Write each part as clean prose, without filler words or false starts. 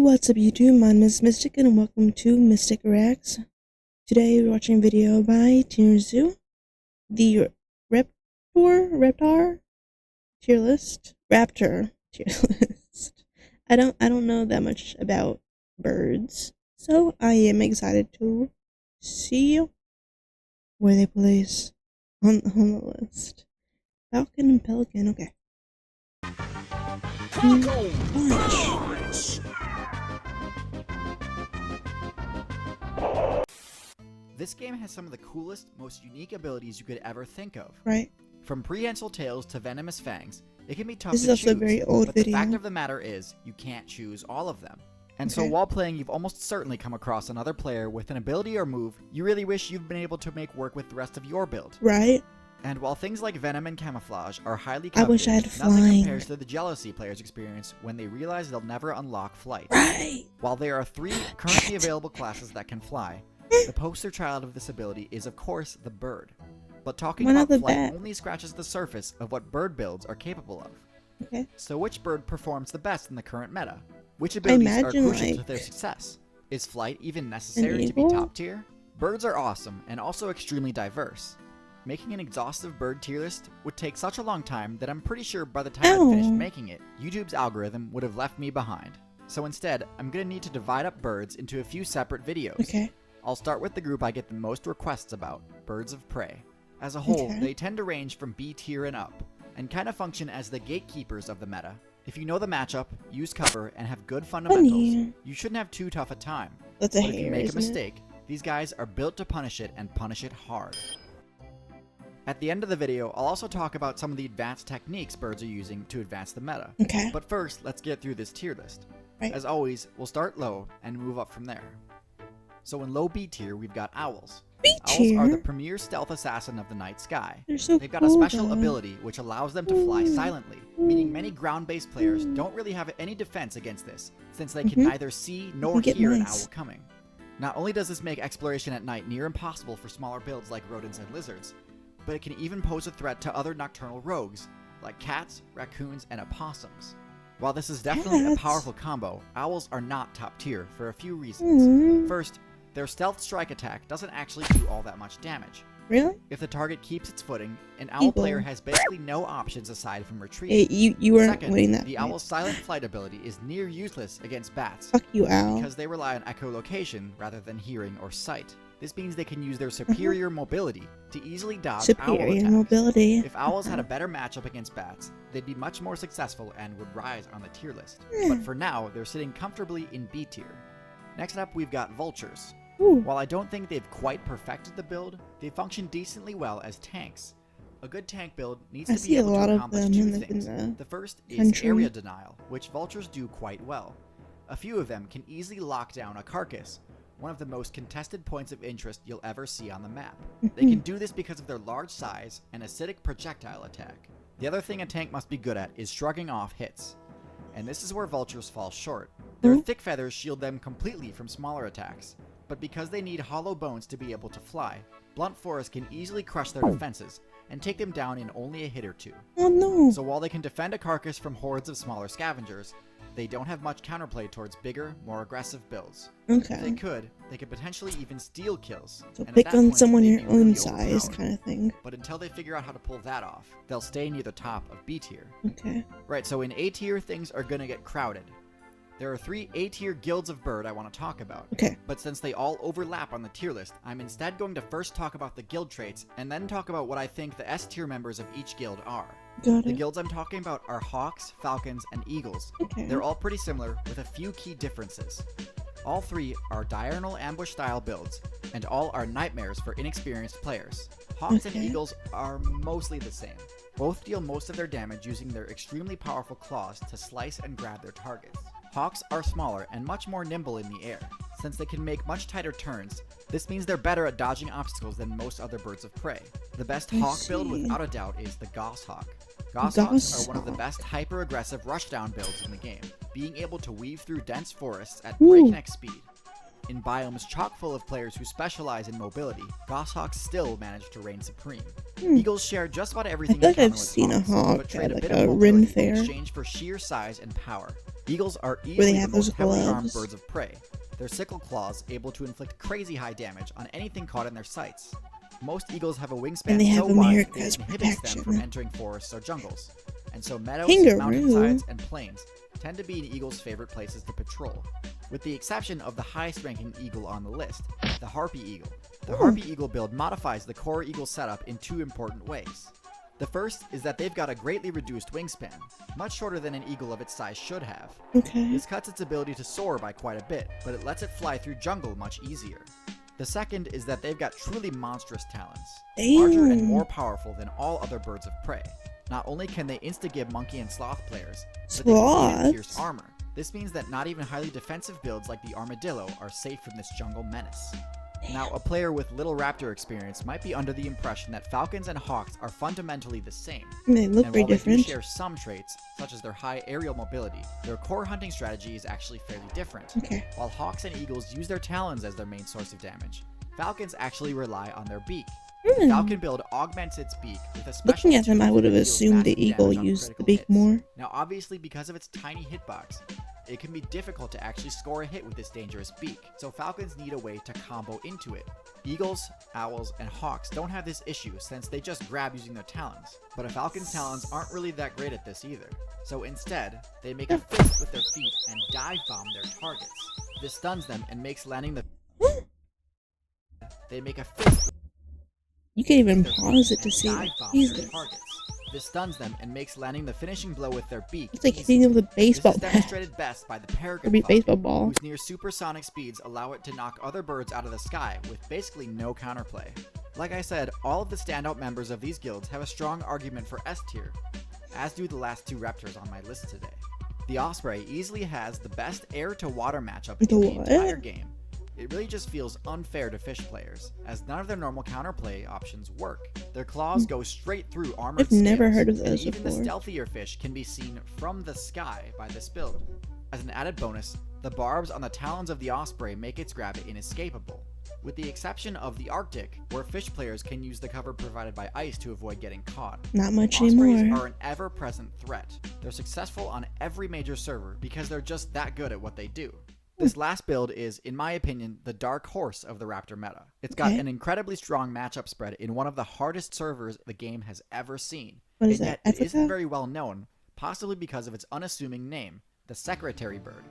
What's up YouTube, my name is Mistic and welcome to Mistic Reacts. Today we're watching a video by TierZoo, the Raptor tier list. Raptor tier list. I don't know that much about birds, so I am excited to see where they place on the list. Falcon and Pelican, okay. Bunch. This game has some of the coolest, most unique abilities you could ever think of. Right. From prehensile tails to venomous fangs, it can be tough This to is choose, also a very old but video. the fact of the matter is, you can't choose all of them. And so Okay. while playing, you've almost certainly come across another player with an ability or move you really wish you've been able to make work with the rest of your build. Right. And while things like venom and camouflage are highly I wish coveted, I had nothing flying. compares to the jealousy players experience when they realize they'll never unlock flight. Right. While there are 3 currently available classes that can fly, the poster child of this ability is of course the bird. But talking Why not about the flight bat? only scratches the surface of what bird builds are capable of. Okay. So which bird performs the best in the current meta? Which abilities are imagine, crucial to their like, success? Is flight even necessary to be eagle? top tier? Birds are awesome and also extremely diverse. Making an exhaustive bird tier list would take such a long time that I'm pretty sure by the time I finished Ow. making it, YouTube's algorithm would have left me behind. So instead, I'm gonna need to divide up birds into a few separate videos. Okay. I'll start with the group I get the most requests about, birds of prey. As a whole, Okay. they tend to range from B tier and up, and kind of function as the gatekeepers of the meta. If you know the matchup, use cover, and have good fundamentals, Funny. you shouldn't have too tough a time. That's a But if you hair, make a isn't it? mistake, these guys are built to punish it and punish it hard. At the end of the video, I'll also talk about some of the advanced techniques birds are using to advance the meta. Okay. But first, let's get through this tier list. Right. As always, we'll start low and move up from there. So in low B tier, we've got owls. B Owls are the tier. premier stealth assassin of the night sky. They're so They've got a cool, special though. ability which allows them to fly silently, meaning many ground-based players don't really have any defense against this, since they can Mhm. neither see nor get hear an mice. owl coming. Not only does this make exploration at night near impossible for smaller builds like rodents and lizards, but it can even pose a threat to other nocturnal rogues, like cats, raccoons, and opossums. While this is definitely a Cats. powerful combo, owls are not top tier for a few reasons. Mm. First, their stealth strike attack doesn't actually do all that much damage. Really? If the target keeps its footing, an owl Eagle. player has basically no options aside from Hey, retreat. you weren't Second, winning that the fight. owl's silent flight ability is near useless against bats, Fuck you, owl. because they rely on echolocation rather than hearing or sight. This means they can use their superior mobility to easily dodge owl Superior attacks. mobility. If owls had a better matchup against bats, they'd be much more successful and would rise on the tier list. But for now, they're sitting comfortably in B tier. Next up, we've got vultures. Ooh. While I don't think they've quite perfected the build, they function decently well as tanks. A good tank build needs I to see be a able lot to of accomplish them two in the things. The first is country. area denial, which vultures do quite well. A few of them can easily lock down a carcass, one of the most contested points of interest you'll ever see on the map. They can do this because of their large size and acidic projectile attack. The other thing a tank must be good at is shrugging off hits. And this is where vultures fall short. Their thick feathers shield them completely from smaller attacks, but because they need hollow bones to be able to fly, blunt force can easily crush their defenses and take them down in only a hit or two. Oh no. So while they can defend a carcass from hordes of smaller scavengers, they don't have much counterplay towards bigger, more aggressive builds. If they Okay. could potentially even steal kills. So and at pick that on point, someone they'd your be own really size overpowered. kind of thing. But until they figure out how to pull that off, they'll stay near the top of B tier. Okay. Right, so in A tier, things are gonna get crowded. There are 3 A tier guilds of bird I want to talk about. Okay. But since they all overlap on the tier list, I'm instead going to first talk about the guild traits, and then talk about what I think the S tier members of each guild are. Got The it. guilds I'm talking about are hawks, falcons, and eagles. Okay. They're all pretty similar, with a few key differences. All 3 are diurnal ambush style builds, and all are nightmares for inexperienced players. Hawks and Okay. eagles are mostly the same. Both deal most of their damage using their extremely powerful claws to slice and grab their targets. Hawks are smaller and much more nimble in the air. Since they can make much tighter turns, this means they're better at dodging obstacles than most other birds of prey. The best I hawk build see. without a doubt is the goshawk. Goshawks are one of the Goshawk. best hyper-aggressive rushdown builds in the game, being able to weave through dense forests at Ooh. breakneck speed. In biomes chock full of players who specialize in mobility, goshawks still manage to reign supreme. Eagles share just about everything feel in like I've common with seen a hawks, hawk but trade at, a bit like, of a Ren mobility in fair. exchange for sheer size and power. Eagles are they easily the have those most heavily armed gloves. birds of prey. Their sickle claws able to inflict crazy high damage on anything caught in their sights. Most eagles have a And wingspan they so have wide that America's it inhibits them from protection. entering forests or jungles. And so meadows, Kangaroo. mountainsides, and plains tend to be an eagle's favorite places to patrol. With the exception of the highest ranking eagle on the list, the harpy eagle. The harpy eagle build modifies the core eagle setup in two important ways. The first is that they've got a greatly reduced wingspan, much shorter than an eagle of its size should have. Okay. This cuts its ability to soar by quite a bit, but it lets it fly through jungle much easier. The second is that they've got truly monstrous talons, larger and more powerful than all other birds of prey. Not only can they insta-give monkey and sloth players, but they can pierce armor. This means that not even highly defensive builds like the armadillo are safe from this jungle menace. Now, a player with little raptor experience might be under the impression that falcons and hawks are fundamentally the same. They look And very while they do different. share some traits, such as their high aerial mobility, their core hunting strategy is actually fairly different. Okay. While hawks and eagles use their talons as their main source of damage, falcons actually rely on their beak. The falcon build augments its beak with a special Looking at them, I would have deals assumed the massive eagle damage on used the critical beak hits. more. Now, obviously, because of its tiny hitbox, it can be difficult to actually score a hit with this dangerous beak, so falcons need a way to combo into it. Eagles, owls, and hawks don't have this issue since they just grab using their talons, but a falcon's talons aren't really that great at this either. So instead, they make a fist with their feet and dive bomb their targets. This stuns them and makes landing the They make a fist You can't even with their pause feet it to and see dive it. bomb their Jesus. targets. This stuns them and makes landing the finishing blow with their beak It's like easy. hitting them with a This baseball is bat. demonstrated best by the Or peregrine be falcon, baseball ball. whose near supersonic speeds allow it to knock other birds out of the sky with basically no counterplay. Like I said, all of the standout members of these guilds have a strong argument for S tier, as do the last two raptors on my list today. The osprey easily has the best air-to-water matchup in the what? entire game. It really just feels unfair to fish players, as none of their normal counterplay options work. Their claws go straight through armored I've never scales, heard of and those even before. the stealthier fish can be seen from the sky by this build. As an added bonus, the barbs on the talons of the osprey make its grab inescapable, with the exception of the Arctic, where fish players can use the cover provided by ice to avoid getting caught. Not much Ospreys anymore. are an ever-present threat. They're successful on every major server because they're just that good at what they do. This last build is, in my opinion, the dark horse of the Raptor meta. It's got Okay. an incredibly strong matchup spread in one of the hardest servers the game has ever seen. What is and that, yet it isn't Africa? very well known, possibly because of its unassuming name, the secretary bird.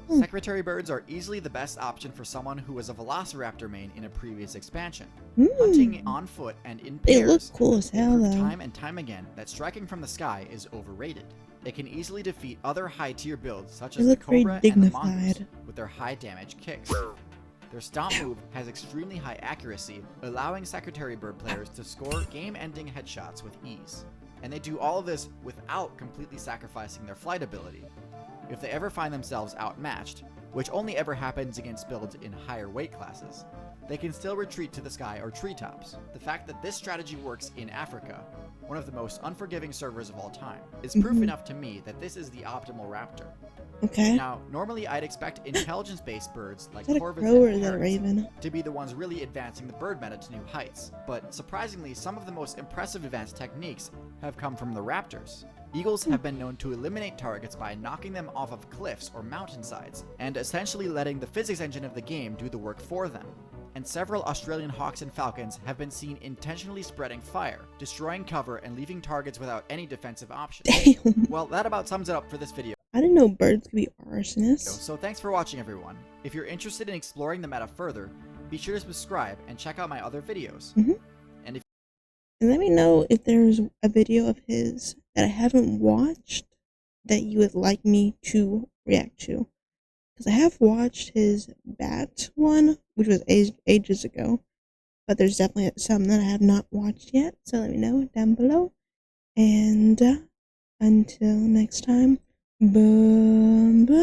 Hmm. Secretary birds are easily the best option for someone who was a Velociraptor main in a previous expansion. Hmm. Hunting on foot and in They pairs, look cool as they hell, prove though. time and time again that striking from the sky is overrated. It can easily defeat other high-tier builds such They as the look very Cobra and the Mongoose dignified. with their high-damage kicks. Their stomp move has extremely high accuracy, allowing Secretary Bird players to score game-ending headshots with ease. And they do all of this without completely sacrificing their flight ability. If they ever find themselves outmatched, which only ever happens against builds in higher weight classes, they can still retreat to the sky or treetops. The fact that this strategy works in Africa, one of the most unforgiving servers of all time, is proof Mhm. enough to me that this is the optimal raptor. Okay. Now, normally I'd expect intelligence-based birds like Is that a corvids crow or and is that a parrots raven? to be the ones really advancing the bird meta to new heights, but surprisingly, some of the most impressive advanced techniques have come from the raptors. Eagles have been known to eliminate targets by knocking them off of cliffs or mountainsides, and essentially letting the physics engine of the game do the work for them. And several Australian hawks and falcons have been seen intentionally spreading fire, destroying cover and leaving targets without any defensive options. Damn. Well, that about sums it up for this video. I didn't know birds could be arsonists. So thanks for watching, everyone. If you're interested in exploring the meta further, be sure to subscribe and check out my other videos. Mhm. And if And let me know if there's a video of his that I haven't watched that you would like me to react to. Because I have watched his bat one, which was ages ago. But there's definitely some that I have not watched yet. So let me know down below. And until next time, bye-bye.